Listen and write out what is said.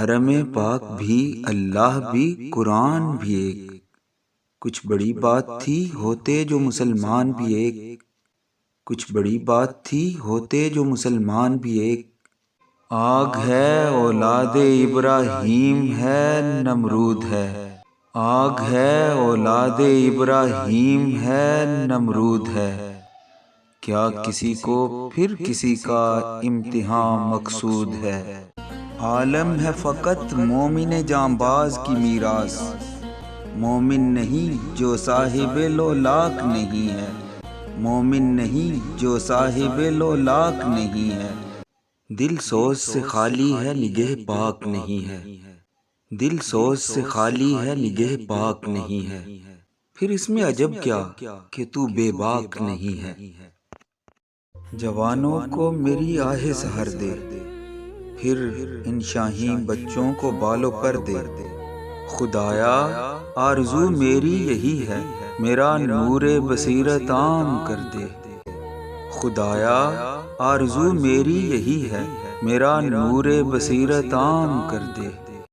حرم پاک بھی، اللہ بھی، قرآن بھی ایک، کچھ بڑی بات تھی ہوتے جو مسلمان بھی ایک، کچھ بڑی بات تھی ہوتے جو مسلمان بھی ایک۔ آگ ہے اولاد ابراہیم ہے نمرود ہے، آگ ہے اولاد ابراہیم ہے نمرود ہے، کیا کسی کو پھر کسی کا امتحان مقصود ہے؟ عالم ہے فقط مومن جانباز کی میراث، مومن نہیں جو صاحب لولاک نہیں ہے، مومن نہیں جو صاحب لولاک نہیں ہے۔ دل سوز سے خالی ہے نگہ پاک نہیں ہے، دل سوز سے خالی ہے نگہ پاک نہیں ہے، پھر اس میں عجب کیا کہ تو بے باک نہیں ہے۔ جوانوں کو میری آہ سحر دے، پھر ان شاہین بچوں کو بالوں پر دے، خدایا آرزو میری یہی ہے، میرا نور بصیرت عام کر دے، خدایا آرزو میری یہی ہے، میرا نور بصیرت عام کر دے۔